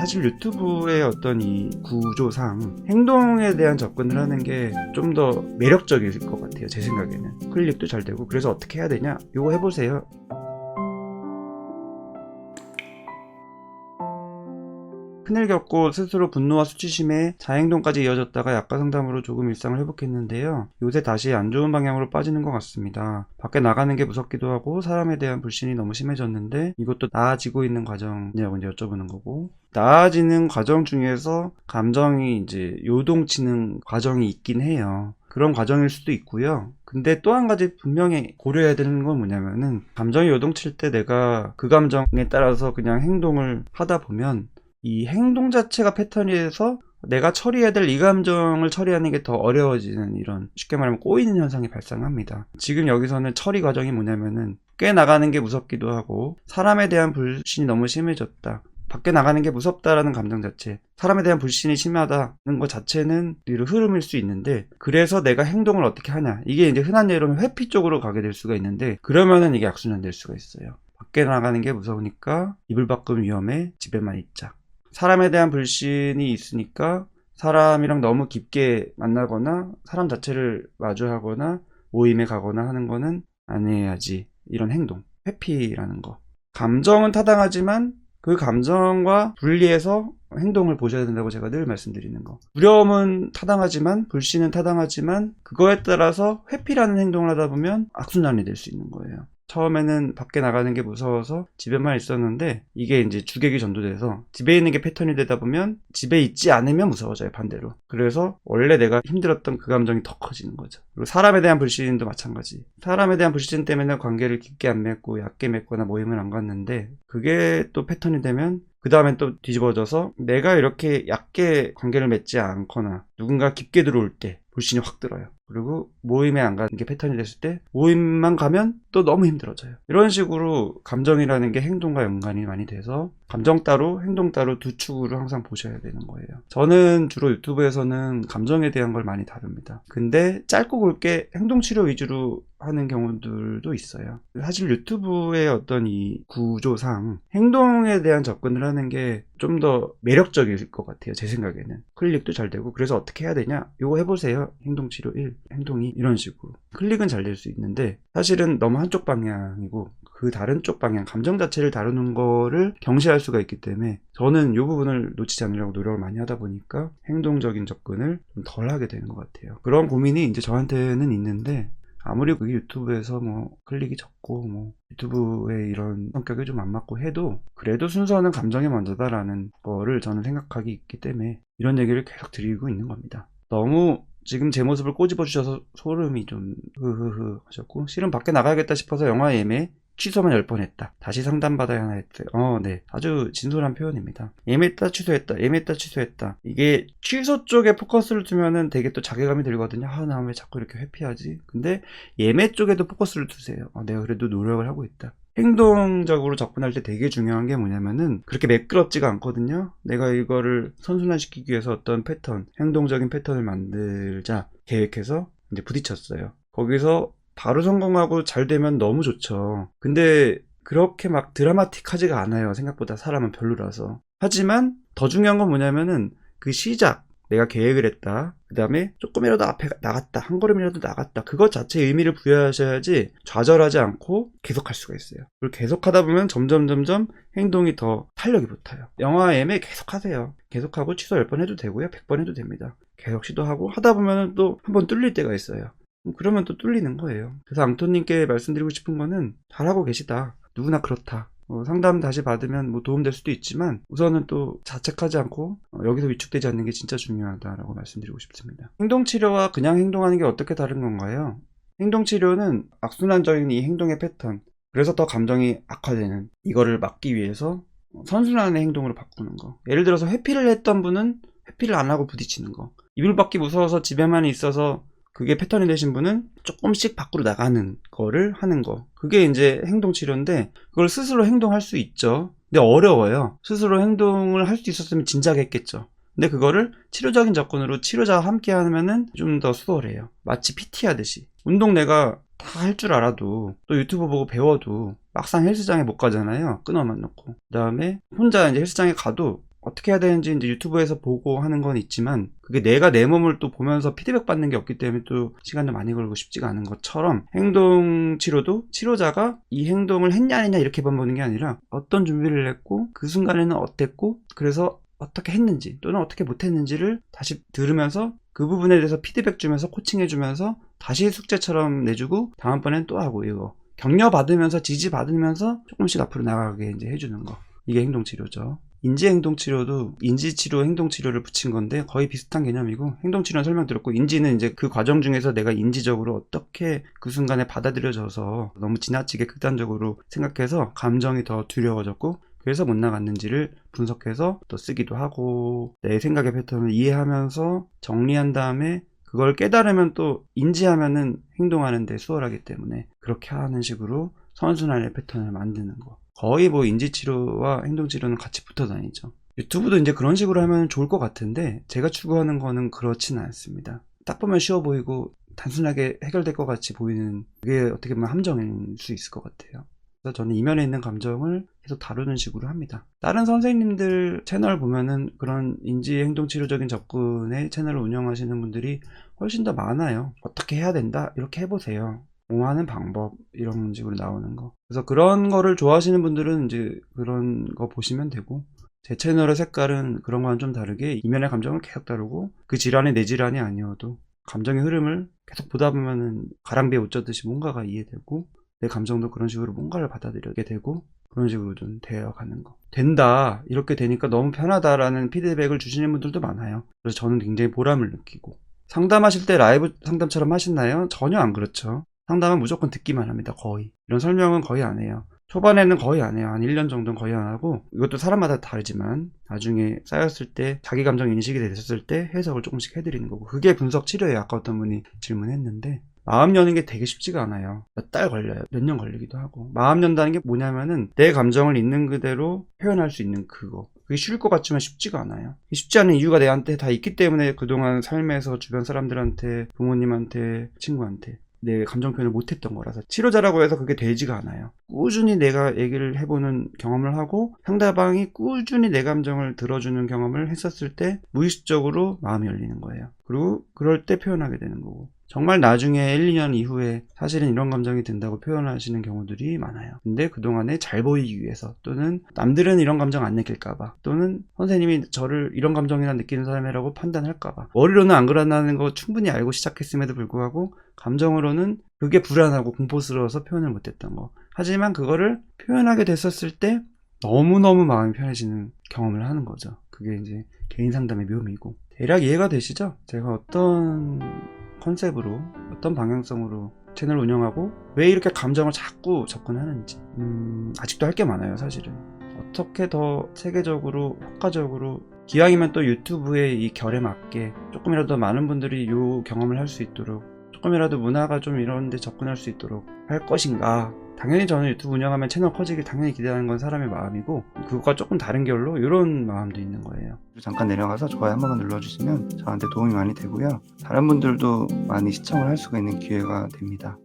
사실 유튜브의 어떤 이 구조상 행동에 대한 접근을 하는 게 좀 더 매력적일 것 같아요. 제 생각에는 클릭도 잘 되고. 그래서 어떻게 해야 되냐, 요거 해보세요. 큰일 겪고 스스로 분노와 수치심에 자행동까지 이어졌다가 약가 상담으로 조금 일상을 회복했는데요. 요새 다시 안 좋은 방향으로 빠지는 것 같습니다. 밖에 나가는 게 무섭기도 하고 사람에 대한 불신이 너무 심해졌는데 이것도 나아지고 있는 과정이냐고 이제 여쭤보는 거고, 나아지는 과정 중에서 감정이 이제 요동치는 과정이 있긴 해요. 그런 과정일 수도 있고요. 근데 또 한 가지 분명히 고려해야 되는 건 뭐냐면은, 감정이 요동칠 때 내가 그 감정에 따라서 그냥 행동을 하다 보면 이 행동 자체가 패턴이 돼서 내가 처리해야 될 이 감정을 처리하는 게 더 어려워지는, 이런 쉽게 말하면 꼬이는 현상이 발생합니다. 지금 여기서는 처리 과정이 뭐냐면은, 꽤 나가는 게 무섭기도 하고 사람에 대한 불신이 너무 심해졌다, 밖에 나가는 게 무섭다라는 감정 자체, 사람에 대한 불신이 심하다는 것 자체는 흐름일 수 있는데, 그래서 내가 행동을 어떻게 하냐, 이게 이제 흔한 예로 회피 쪽으로 가게 될 수가 있는데, 그러면은 이게 악순환 될 수가 있어요. 밖에 나가는 게 무서우니까 이불 밖은 위험해, 집에만 있자. 사람에 대한 불신이 있으니까 사람이랑 너무 깊게 만나거나 사람 자체를 마주하거나 모임에 가거나 하는 거는 안 해야지, 이런 행동, 회피라는 거. 감정은 타당하지만 그 감정과 분리해서 행동을 보셔야 된다고 제가 늘 말씀드리는 거. 두려움은 타당하지만, 불신은 타당하지만, 그거에 따라서 회피라는 행동을 하다 보면 악순환이 될 수 있는 거예요. 처음에는 밖에 나가는 게 무서워서 집에만 있었는데, 이게 이제 주객이 전도돼서 집에 있는 게 패턴이 되다 보면 집에 있지 않으면 무서워져요, 반대로. 그래서 원래 내가 힘들었던 그 감정이 더 커지는 거죠. 그리고 사람에 대한 불신도 마찬가지. 사람에 대한 불신 때문에 관계를 깊게 안 맺고 얕게 맺거나 모임을 안 갔는데, 그게 또 패턴이 되면 그 다음엔 또 뒤집어져서 내가 이렇게 얕게 관계를 맺지 않거나 누군가 깊게 들어올 때 불신이 확 들어요. 그리고 모임에 안 가는 게 패턴이 됐을 때 모임만 가면 또 너무 힘들어져요. 이런 식으로 감정이라는 게 행동과 연관이 많이 돼서 감정 따로 행동 따로 두 축으로 항상 보셔야 되는 거예요. 저는 주로 유튜브에서는 감정에 대한 걸 많이 다룹니다. 근데 짧고 굵게 행동치료 위주로 하는 경우들도 있어요. 사실 유튜브의 어떤 이 구조상 행동에 대한 접근을 하는 게 좀 더 매력적일 것 같아요, 제 생각에는. 클릭도 잘 되고. 그래서 어떻게 해야 되냐, 요거 해보세요. 행동치료 1, 행동이 이런 식으로. 클릭은 잘 될 수 있는데 사실은 너무 한쪽 방향이고 그 다른 쪽 방향, 감정 자체를 다루는 거를 경시할 수가 있기 때문에 저는 이 부분을 놓치지 않으려고 노력을 많이 하다 보니까 행동적인 접근을 좀 덜 하게 되는 것 같아요. 그런 고민이 이제 저한테는 있는데, 아무리 그게 유튜브에서 뭐 클릭이 적고 뭐 유튜브의 이런 성격이 좀 안 맞고 해도 그래도 순서는 감정이 먼저다라는 거를 저는 생각하기 있기 때문에 이런 얘기를 계속 드리고 있는 겁니다. 너무 지금 제 모습을 꼬집어 주셔서 소름이 좀 흐흐흐 하셨고, 실은 밖에 나가야겠다 싶어서 영화 예매 취소만 10번 했다, 다시 상담받아야 하나 했어요. 네, 아주 진솔한 표현입니다. 예매했다 취소했다, 예매했다 취소했다. 이게 취소 쪽에 포커스를 두면은 되게 또 자괴감이 들거든요. 나 왜 자꾸 이렇게 회피하지? 근데 예매 쪽에도 포커스를 두세요. 내가 그래도 노력을 하고 있다. 행동적으로 접근할 때 되게 중요한 게 뭐냐면은, 그렇게 매끄럽지가 않거든요. 내가 이거를 선순환시키기 위해서 어떤 패턴, 행동적인 패턴을 만들자 계획해서 이제 부딪혔어요. 거기서 바로 성공하고 잘 되면 너무 좋죠. 근데 그렇게 막 드라마틱하지가 않아요. 생각보다 사람은 별로라서. 하지만 더 중요한 건 뭐냐면은 그 시작, 내가 계획을 했다, 그 다음에 조금이라도 앞에 나갔다, 한 걸음이라도 나갔다, 그것 자체에 의미를 부여하셔야지 좌절하지 않고 계속할 수가 있어요. 그리고 계속하다 보면 점점 행동이 더 탄력이 붙어요. 영화 예매 계속하세요. 계속하고 취소 10번 해도 되고요, 100번 해도 됩니다. 계속 시도하고 하다 보면 또 한 번 뚫릴 때가 있어요. 그러면 또 뚫리는 거예요. 그래서 앙토님께 말씀드리고 싶은 거는, 잘하고 계시다, 누구나 그렇다, 상담 다시 받으면 뭐 도움될 수도 있지만 우선은 또 자책하지 않고 여기서 위축되지 않는 게 진짜 중요하다라고 말씀드리고 싶습니다. 행동치료와 그냥 행동하는 게 어떻게 다른 건가요? 행동치료는 악순환적인 이 행동의 패턴, 그래서 더 감정이 악화되는 이거를 막기 위해서 선순환의 행동으로 바꾸는 거. 예를 들어서 회피를 했던 분은 회피를 안 하고 부딪히는 거, 이불 밖이 무서워서 집에만 있어서 그게 패턴이 되신 분은 조금씩 밖으로 나가는 거를 하는 거. 그게 이제 행동치료인데, 그걸 스스로 행동할 수 있죠. 근데 어려워요. 스스로 행동을 할 수 있었으면 진작에 했겠죠. 근데 그거를 치료적인 접근으로 치료자와 함께 하면은 좀 더 수월해요. 마치 PT 하듯이. 운동 내가 다 할 줄 알아도, 또 유튜브 보고 배워도 막상 헬스장에 못 가잖아요. 끊어만 놓고. 그 다음에 혼자 이제 헬스장에 가도 어떻게 해야 되는지 이제 유튜브에서 보고 하는 건 있지만 그게 내가 내 몸을 또 보면서 피드백 받는 게 없기 때문에 또 시간도 많이 걸리고 쉽지가 않은 것처럼 행동 치료도 치료자가 이 행동을 했냐 안 했냐 이렇게만 보는 게 아니라 어떤 준비를 했고 그 순간에는 어땠고 그래서 어떻게 했는지 또는 어떻게 못했는지를 다시 들으면서 그 부분에 대해서 피드백 주면서 코칭해 주면서 다시 숙제처럼 내주고 다음번엔 또 하고 이거 격려 받으면서 지지 받으면서 조금씩 앞으로 나가게 이제 해주는 거 이게 행동 치료죠. 인지행동치료도 인지치료, 행동치료를 붙인 건데 거의 비슷한 개념이고 행동치료는 설명드렸고 인지는 이제 그 과정 중에서 내가 인지적으로 어떻게 그 순간에 받아들여져서 너무 지나치게 극단적으로 생각해서 감정이 더 두려워졌고 그래서 못 나갔는지를 분석해서 또 쓰기도 하고 내 생각의 패턴을 이해하면서 정리한 다음에 그걸 깨달으면 또 인지하면은 행동하는데 수월하기 때문에 그렇게 하는 식으로 선순환의 패턴을 만드는 거. 거의 뭐 인지치료와 행동치료는 같이 붙어 다니죠. 유튜브도 이제 그런 식으로 하면 좋을 것 같은데 제가 추구하는 거는 그렇지는 않습니다. 딱 보면 쉬워 보이고 단순하게 해결될 것 같이 보이는 그게 어떻게 보면 함정일 수 있을 것 같아요. 그래서 저는 이면에 있는 감정을 계속 다루는 식으로 합니다. 다른 선생님들 채널 보면은 그런 인지행동치료적인 접근의 채널을 운영하시는 분들이 훨씬 더 많아요. 어떻게 해야 된다? 이렇게 해보세요. 하는 방법 이런 식으로 나오는 거. 그래서 그런 거를 좋아하시는 분들은 이제 그런 거 보시면 되고 제 채널의 색깔은 그런 거와는 좀 다르게 이면의 감정을 계속 다루고 그 질환이 내 질환이 아니어도 감정의 흐름을 계속 보다 보면은 가랑비에 옷 젖듯이 뭔가가 이해되고 내 감정도 그런 식으로 뭔가를 받아들이게 되고 그런 식으로 좀 되어가는 거. 된다 이렇게 되니까 너무 편하다라는 피드백을 주시는 분들도 많아요. 그래서 저는 굉장히 보람을 느끼고 상담하실 때 라이브 상담처럼 하시나요? 전혀 안 그렇죠. 상담은 무조건 듣기만 합니다. 거의. 이런 설명은 거의 안 해요. 초반에는 거의 안 해요. 한 1년 정도는 거의 안 하고 이것도 사람마다 다르지만 나중에 쌓였을 때 자기 감정 인식이 됐을 때 해석을 조금씩 해드리는 거고 그게 분석 치료예요. 아까 어떤 분이 질문했는데 마음 여는 게 되게 쉽지가 않아요. 몇 달 걸려요. 몇 년 걸리기도 하고 마음 연다는 게 뭐냐면은 내 감정을 있는 그대로 표현할 수 있는 그거 그게 쉬울 것 같지만 쉽지가 않아요. 쉽지 않은 이유가 내한테 다 있기 때문에 그동안 삶에서 주변 사람들한테 부모님한테 친구한테 내 감정 표현을 못했던 거라서 치료자라고 해서 그게 되지가 않아요. 꾸준히 내가 얘기를 해보는 경험을 하고 상대방이 꾸준히 내 감정을 들어주는 경험을 했었을 때 무의식적으로 마음이 열리는 거예요. 그리고 그럴 때 표현하게 되는 거고 정말 나중에 1, 2년 이후에 사실은 이런 감정이 든다고 표현하시는 경우들이 많아요. 근데 그동안에 잘 보이기 위해서 또는 남들은 이런 감정 안 느낄까봐 또는 선생님이 저를 이런 감정이나 느끼는 사람이라고 판단할까봐 머리로는 안 그러나는 거 충분히 알고 시작했음에도 불구하고 감정으로는 그게 불안하고 공포스러워서 표현을 못했던 거. 하지만 그거를 표현하게 됐었을 때 너무너무 마음이 편해지는 경험을 하는 거죠. 그게 이제 개인 상담의 묘미고. 대략 이해가 되시죠? 제가 어떤 컨셉으로 어떤 방향성으로 채널 운영하고 왜 이렇게 감정을 자꾸 접근하는지 아직도 할 게 많아요. 사실은 어떻게 더 체계적으로 효과적으로 기왕이면 또 유튜브의 이 결에 맞게 조금이라도 더 많은 분들이 이 경험을 할 수 있도록 조금이라도 문화가 좀 이런 데 접근할 수 있도록 할 것인가. 당연히 저는 유튜브 운영하면 채널 커지길 당연히 기대하는 건 사람의 마음이고 그것과 조금 다른 결로 이런 마음도 있는 거예요. 잠깐 내려가서 좋아요 한 번만 눌러주시면 저한테 도움이 많이 되고요. 다른 분들도 많이 시청을 할 수가 있는 기회가 됩니다.